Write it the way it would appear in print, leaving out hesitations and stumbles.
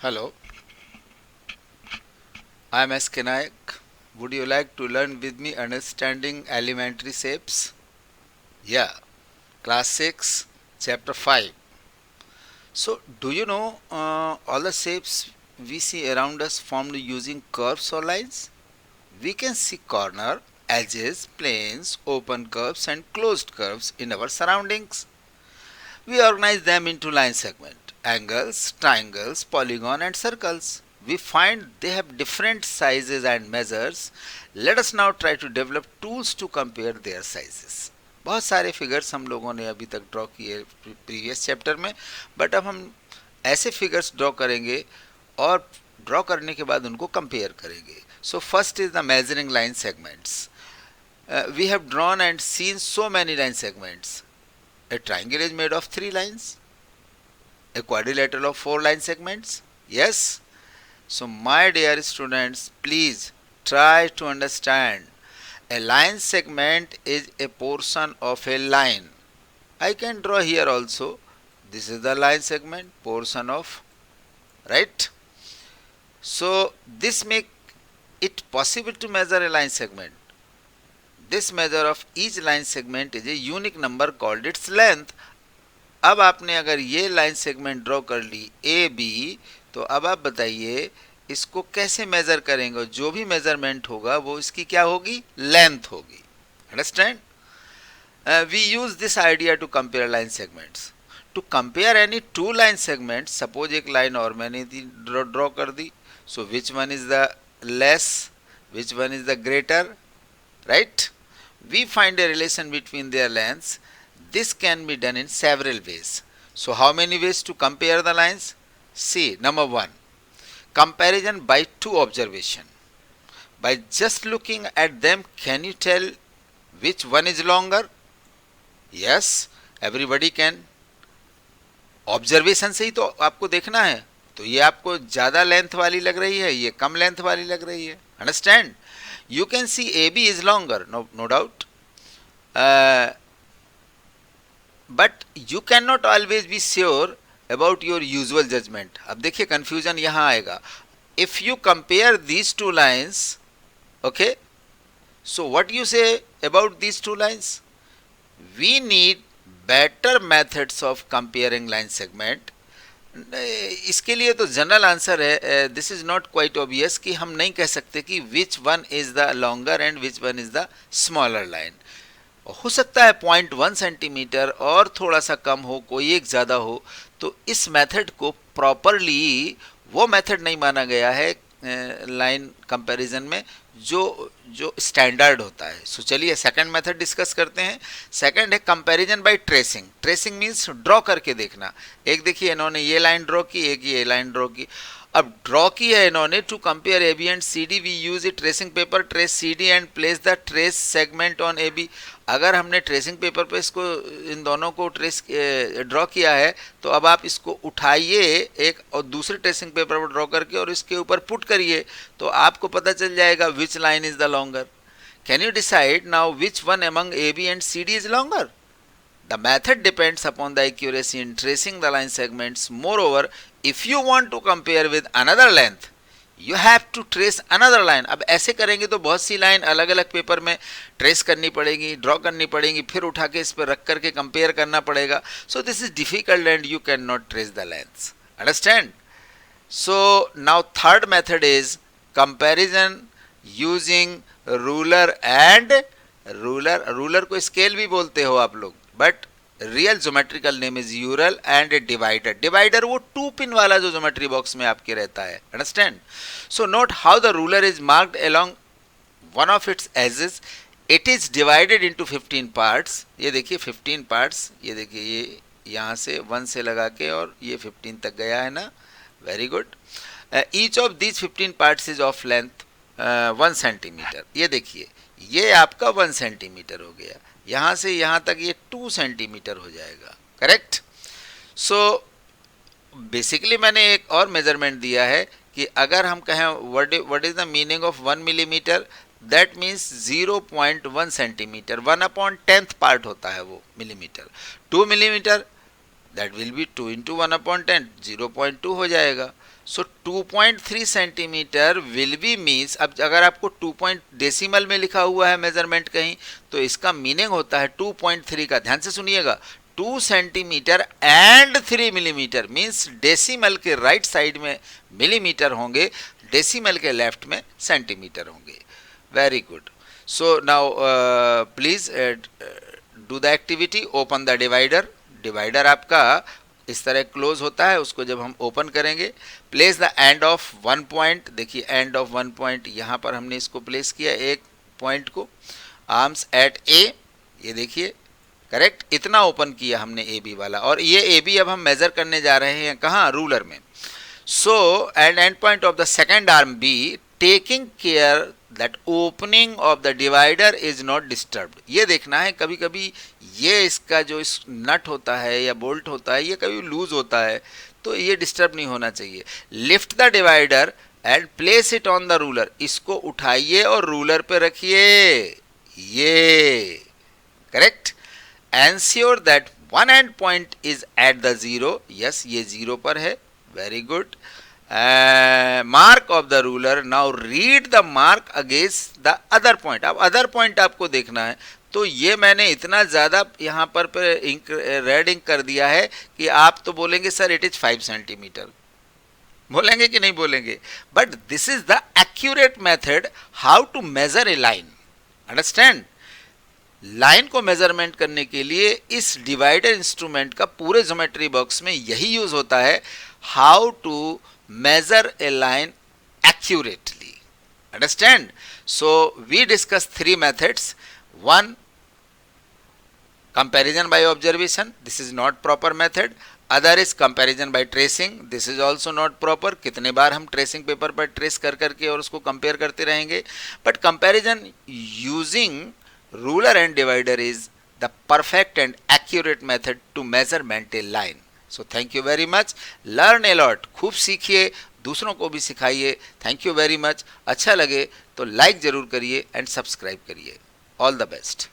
Hello, I am S. K. Nayak. Would you like to learn with me understanding elementary shapes? Yeah, class 6, chapter 5. So, do you know all the shapes we see around us formed using curves or lines? We can see corner, edges, planes, open curves, and closed curves in our surroundings. We organize them into line segment, angles, triangles, polygon and circles. We find they have different sizes and measures. Let us now try to develop tools to compare their sizes. बहुत सारे figures हम लोगों ने अभी तक draw किए previous chapter में, but अब हम ऐसे फिगर्स ड्रॉ करेंगे और ड्रॉ करने के बाद उनको कंपेयर करेंगे. So first is the measuring line segments. We have drawn and seen so many line segments. A triangle is made of 3 lines. A quadrilateral of 4 line segments. Yes. So my dear students, please try to understand. A line segment is a portion of a line. I can draw here also. This is the line segment, portion of, right? So this make it possible to measure a line segment. This measure of each line segment is a unique number called its length. अब आपने अगर ये line segment draw कर ली A B, तो अब आप बताइए इसको कैसे मेजर करेंगे. जो भी मेजरमेंट होगा वो इसकी क्या होगी, लेंथ होगी. Understand. We use this idea to compare line segments. To compare any two line segment, suppose एक लाइन और मैंने ड्रॉ कर दी. So which one is the less, which one is the greater, right. We find a relation between their lengths. This can be done in several ways. So how many ways to compare the lines? See, number 1, comparison by two observation. By just looking at them, can you tell which one is longer? Yes, everybody can. Observation से ही तो आपको देखना है. तो ये आपको ज़्यादा length वाली लग रही है, ये कम लेंथ वाली लग रही है. Understand. You can see AB is longer, no doubt. But you cannot always be sure about your usual judgment. अब देखिए confusion यहाँ आएगा. If you compare these two lines, okay, so what you say about these two lines? We need better methods of comparing line segment. इसके लिए तो general answer है, this is not quite obvious कि हम नहीं कह सकते कि विच one is the longer and which one is the smaller line. हो सकता है 0.1 सेंटीमीटर और थोड़ा सा कम हो, कोई एक ज़्यादा हो. तो इस मेथड को प्रॉपरली वो मेथड नहीं माना गया है लाइन कंपैरिजन में जो जो स्टैंडर्ड होता है. सो चलिए सेकंड मेथड डिस्कस करते हैं. सेकंड है comparison by tracing. Tracing means draw करके देखना. एक देखिए इन्होंने ये लाइन ड्रॉ की, एक ये लाइन ड्रॉ की. अब ड्रॉ की है इन्होंने to compare A B and C D. We use a tracing paper, trace C D and place the trace segment on A B. अगर हमने ट्रेसिंग पेपर पे इसको इन दोनों को ट्रेस ड्रॉ किया है, तो अब आप इसको उठाइए एक और दूसरे ट्रेसिंग पेपर पर ड्रॉ करके और इसके ऊपर पुट करिए, तो आपको पता चल जाएगा which line is the longer. Can you decide now which one among A B and C D is longer? The method depends upon the accuracy in tracing the line segments. Moreover, if you want to compare with another length, you have to trace another line. अब ऐसे करेंगे तो बहुत सी line अलग अलग paper में trace करनी पड़ेगी, ड्रॉ करनी पड़ेगी, फिर उठा के इस पर रख करके कंपेयर करना पड़ेगा. So this is difficult and you can not trace the lengths. Understand. So now third method is comparison using ruler and ruler. Ruler को स्केल भी बोलते हो आप लोग, but real geometrical name is ruler and divider. Divider वो 2 pin वाला जो geometry box में आपके रहता है. Understand. So note how the ruler is marked along one of its edges. It is divided into 15 parts. ये देखिए 15 पार्ट्स. ये देखिए ये यहाँ से 1 से लगा के और ये 15 तक गया है ना. Very good. Each of these 15 parts is of length 1 centimetre. ये देखिए ये आपका 1 सेंटीमीटर हो गया. यहाँ से यहाँ तक ये 2 सेंटीमीटर हो जाएगा. करेक्ट. सो बेसिकली मैंने एक और मेजरमेंट दिया है कि अगर हम कहें what is the meaning of 1 millimetre, that means 0.1 centimetre. 1/10th part होता है वो millimetre. 2 millimetre that will be 2 into 1/10, 0.2 हो जाएगा. सो 2.3 सेंटीमीटर विल बी मीन्स, अब अगर आपको 2 पॉइंट डेसिमल में लिखा हुआ है मेजरमेंट कहीं, तो इसका मीनिंग होता है 2.3 का, ध्यान से सुनिएगा, 2 centimetre and 3 millimetre, means decimal के राइट साइड में मिलीमीटर होंगे, डेसिमल के लेफ्ट में सेंटीमीटर होंगे. Very good. So now please do the activity. Open the divider. Divider आपका इस तरह क्लोज होता है, उसको जब हम ओपन करेंगे, place the end of 1 point. देखिए एंड ऑफ 1 पॉइंट यहाँ पर हमने इसको प्लेस किया, एक पॉइंट को. आर्म्स एट ए, ये देखिए करेक्ट, इतना ओपन किया हमने ए बी वाला, और ये ए बी अब हम मेजर करने जा रहे हैं कहाँ, रूलर में. So end point of the second arm B, taking care that opening of the divider is not disturbed. ये देखना है, कभी कभी ये इसका जो इस नट होता है या बोल्ट होता है, ये कभी लूज होता है, तो ये डिस्टर्ब नहीं होना चाहिए. Lift the divider and place it on the ruler. इसको उठाइए और रूलर पे रखिए, ये correct. Ensure that one and point is at the zero. Yes, ये जीरो पर है. Very good. Mark of the ruler. Now read the mark against the other point. अब अदर पॉइंट आपको देखना है, तो ये मैंने इतना ज़्यादा यहाँ पर इंक, रेड इंक कर दिया है कि आप तो बोलेंगे सर इट इज़ 5 सेंटीमीटर, बोलेंगे कि नहीं बोलेंगे, but this is the accurate method how to measure a line. Understand. Line को मेजरमेंट करने के लिए इस डिवाइडर इंस्ट्रूमेंट का पूरे ज्योमेट्री बॉक्स में यही यूज होता है, how to measure a line accurately. Understand? So we discussed 3 methods. One, comparison by observation. This is not proper method. Other is comparison by tracing. This is also not proper. कितने बार हम tracing paper पर trace कर करके और उसको compare करते रहेंगे. But comparison using ruler and divider is the perfect and accurate method to measurement a line. So thank you very much. Learn a lot. खूब सीखिए, दूसरों को भी सिखाइए. Thank you very much. अच्छा लगे तो लाइक ज़रूर करिए एंड सब्सक्राइब करिए. All the best.